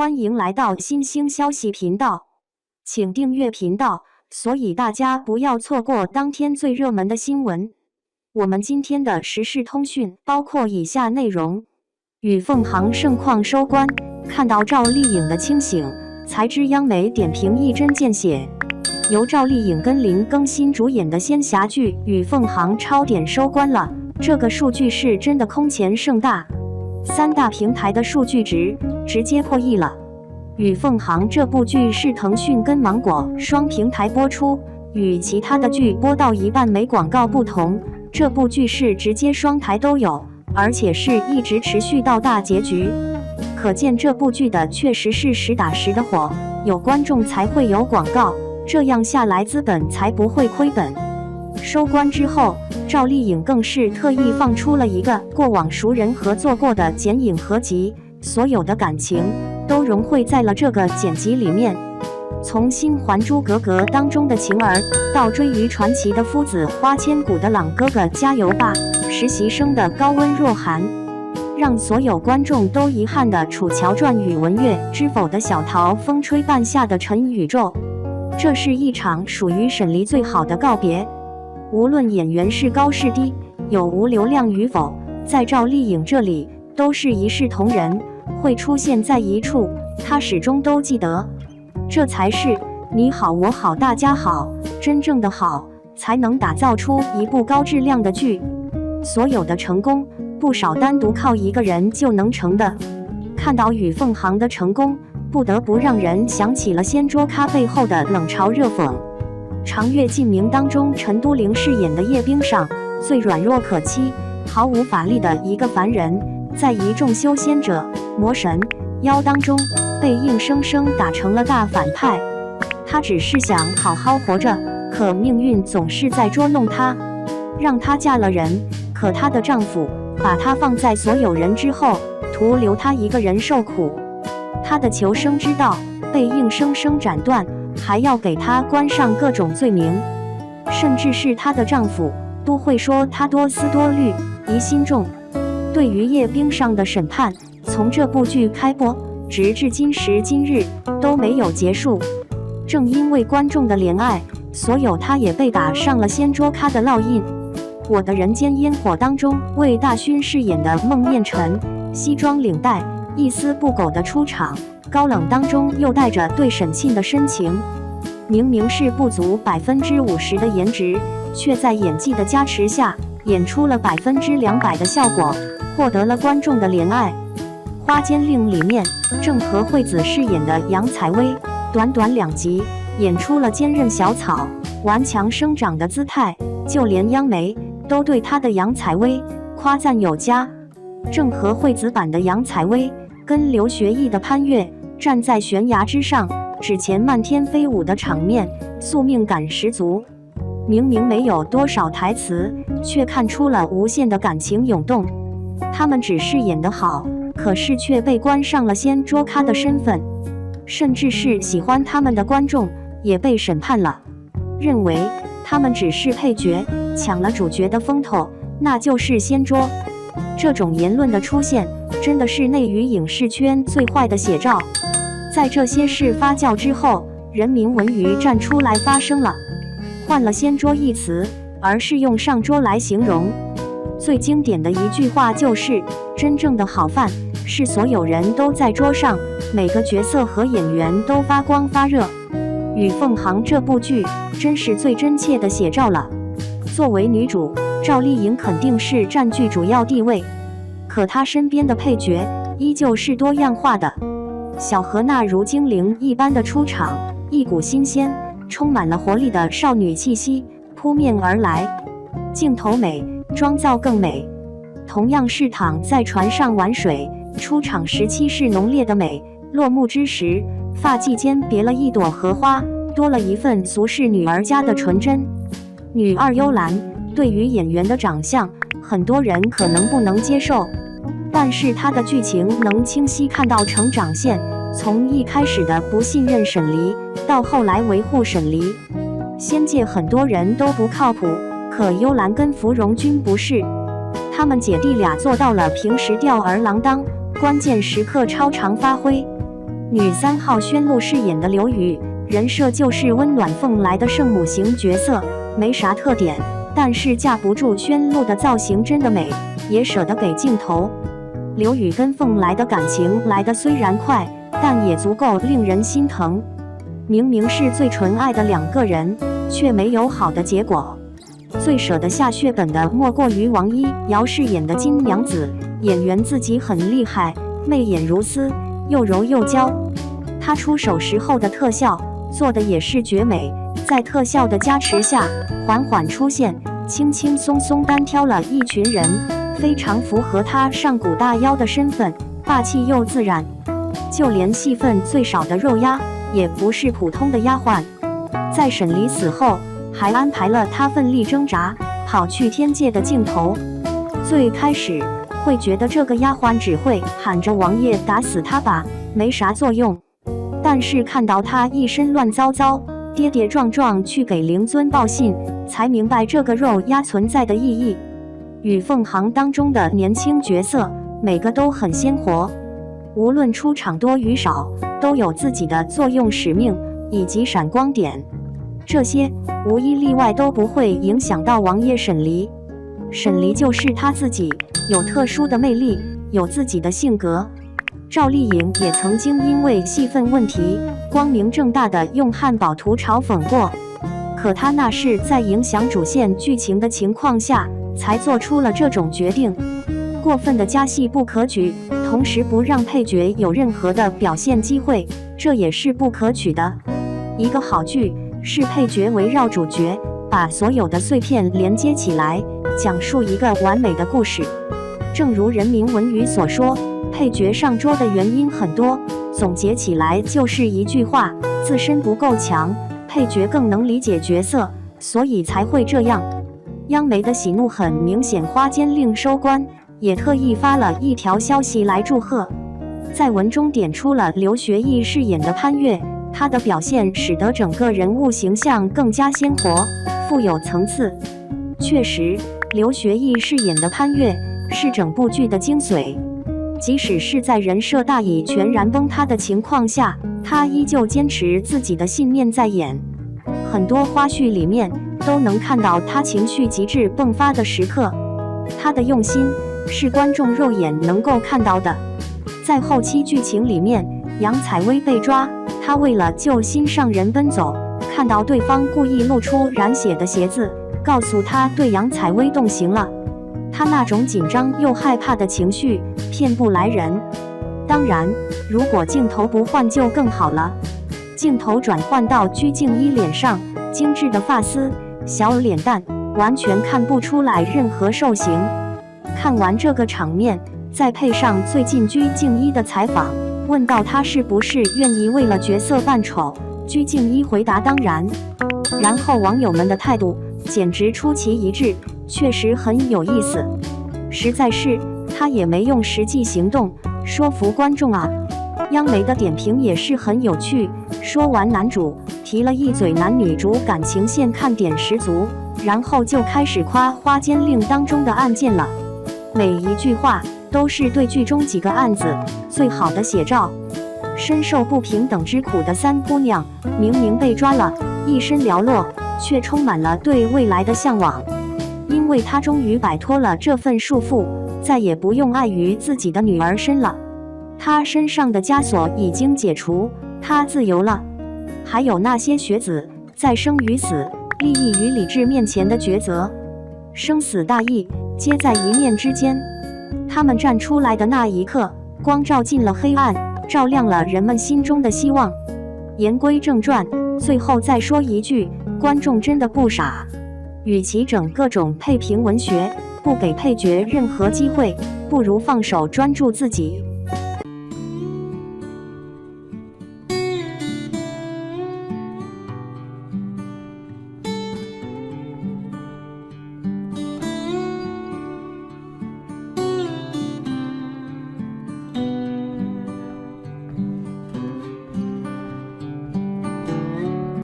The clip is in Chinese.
欢迎来到新兴消息频道，请订阅频道，所以大家不要错过当天最热门的新闻。我们今天的时事通讯包括以下内容：与凤航盛况收官，看到赵丽颖的清醒，才知央媒点评一针见血。由赵丽颖跟林更新主演的仙侠剧《与凤航》超点收官了，这个数据是真的空前盛大。3大平台的数据值直接破亿了。《与凤航》这部剧是腾讯跟芒果双平台播出，与其他的剧播到一半没广告不同，这部剧是直接双台都有，而且是一直持续到大结局。可见这部剧的确实是实打实的火，有观众才会有广告，这样下来资本才不会亏本。收官之后，赵丽颖更是特意放出了一个过往熟人合作过的剪影合集，所有的感情都融汇在了这个剪辑里面。从新《还珠格格》当中的晴儿，到追于传奇的夫子花千骨的朗哥哥加油吧，实习生的高温若寒，让所有观众都遗憾的楚乔传宇文玥知否的小桃风吹半夏的陈宇宙，这是一场属于沈黎最好的告别。无论演员是高是低，有无流量与否，在赵丽颖这里都是一视同仁，会出现在一处，她始终都记得。这才是你好我好大家好，真正的好，才能打造出一部高质量的剧。所有的成功，不少单独靠一个人就能成的。看到与凤航的成功，不得不让人想起了掀桌咖背后的冷嘲热讽。长月烬明当中，陈都灵饰演的叶冰上，最软弱可欺、毫无法力的一个凡人，在一众修仙者、魔神、妖当中，被硬生生打成了大反派。她只是想好好活着，可命运总是在捉弄她，让她嫁了人，可她的丈夫把她放在所有人之后，徒留她一个人受苦。她的求生之道被硬生生斩断，还要给她冠上各种罪名，甚至是她的丈夫都会说她多思多虑、疑心重。对于叶冰上的审判，从这部剧开播直至今时今日都没有结束。正因为观众的怜爱，所有她也被打上了掀桌咖的烙印。我的人间烟火当中，为大勋饰演的孟宴臣，西装领带，一丝不苟的出场，高冷当中又带着对沈庆的深情。明明是不足50%的颜值，却在演技的加持下演出了200%的效果，获得了观众的怜爱。花间令里面，郑和惠子饰演的杨采薇，短短2集演出了坚韧小草、顽强生长的姿态，就连央媒都对她的杨采薇夸赞有加。郑和惠子版的杨采薇跟刘学义的潘越站在悬崖之上，指前漫天飞舞的场面，宿命感十足。明明没有多少台词，却看出了无限的感情涌动。他们只是演得好，可是却被冠上了掀桌咖的身份，甚至是喜欢他们的观众也被审判了，认为他们只是配角，抢了主角的风头，那就是掀桌。这种言论的出现，真的是内娱影视圈最坏的写照。在这些事发酵之后，人民文娱站出来发声了，换了掀桌一词，而是用上桌来形容。最经典的一句话就是，真正的好饭是所有人都在桌上，每个角色和演员都发光发热。与凤航这部剧真是最真切的写照了。作为女主，赵丽颖肯定是占据主要地位，可她身边的配角依旧是多样化的。小何娜如精灵一般的出场，一股新鲜、充满了活力的少女气息扑面而来，镜头美，妆造更美。同样是躺在船上玩水，出场时期是浓烈的美，落幕之时，发髻间别了一朵荷花，多了一份俗世女儿家的纯真。女二幽兰，对于演员的长相，很多人可能不能接受，但是她的剧情能清晰看到成长线，从一开始的不信任沈黎，到后来维护沈黎。仙界很多人都不靠谱，可幽兰跟芙蓉君不是，他们姐弟俩做到了平时吊儿郎当，关键时刻超常发挥。女3号宣璐饰演的刘宇，人设就是温暖凤来的圣母型角色，没啥特点，但是架不住宣璐的造型真的美，也舍得给镜头。刘宇跟凤来的感情来得虽然快，但也足够令人心疼。明明是最纯爱的2个人，却没有好的结果。最舍得下血本的莫过于王一瑶饰演的金娘子，演员自己很厉害，媚眼如丝，又柔又娇。她出手时候的特效做的也是绝美，在特效的加持下，缓缓出现，轻轻松松单挑了一群人，非常符合她上古大妖的身份，霸气又自然。就连戏份最少的肉丫，也不是普通的丫鬟。在沈离死后，还安排了她奋力挣扎跑去天界的镜头。最开始会觉得这个丫鬟只会喊着王爷打死她吧，没啥作用。但是看到她一身乱糟糟，跌跌撞撞去给灵尊报信，才明白这个肉丫存在的意义。与凤航当中的年轻角色，每个都很鲜活，无论出场多与少，都有自己的作用使命以及闪光点。这些无一例外都不会影响到王爷沈离。沈离就是他自己，有特殊的魅力，有自己的性格。赵丽颖也曾经因为戏份问题，光明正大的用汉堡图嘲讽过，可她那是在影响主线剧情的情况下，才做出了这种决定。过分的加戏不可取，同时不让配角有任何的表现机会，这也是不可取的。一个好剧是配角围绕主角，把所有的碎片连接起来，讲述一个完美的故事。正如人民文娱所说，配角上桌的原因很多，总结起来就是一句话：自身不够强，配角更能理解角色，所以才会这样。央媒的喜怒很明显，花间令收官，也特意发了一条消息来祝贺，在文中点出了刘学义饰演的潘越，他的表现使得整个人物形象更加鲜活，富有层次。确实，刘学义饰演的潘越是整部剧的精髓，即使是在人设大已全然崩塌的情况下，他依旧坚持自己的信念在演。很多花絮里面都能看到他情绪极致迸发的时刻，他的用心是观众肉眼能够看到的。在后期剧情里面，杨采薇被抓，他为了救心上人奔走，看到对方故意露出染血的鞋子，告诉他对杨采薇动刑了。他那种紧张又害怕的情绪骗不来人。当然，如果镜头不换就更好了。镜头转换到鞠婧祎脸上，精致的发丝，小脸蛋，完全看不出来任何受刑。看完这个场面，再配上最近鞠婧祎的采访，问到她是不是愿意为了角色扮丑，鞠婧祎回答当然。然后网友们的态度简直出奇一致，确实很有意思。实在是她也没用实际行动说服观众啊。央媒的点评也是很有趣，说完男主，提了一嘴男女主感情线看点十足，然后就开始夸花间令当中的案件了。每一句话都是对剧中几个案子最好的写照。深受不平等之苦的三姑娘，明明被抓了，一身寥落，却充满了对未来的向往，因为她终于摆脱了这份束缚，再也不用碍于自己的女儿身了。她身上的枷锁已经解除，她自由了。还有那些学子在生与死、利益与理智面前的抉择，生死大义皆在一念之间。他们站出来的那一刻，光照进了黑暗，照亮了人们心中的希望。言归正传，最后再说一句，观众真的不傻。与其整各种配平文学，不给配角任何机会，不如放手专注自己。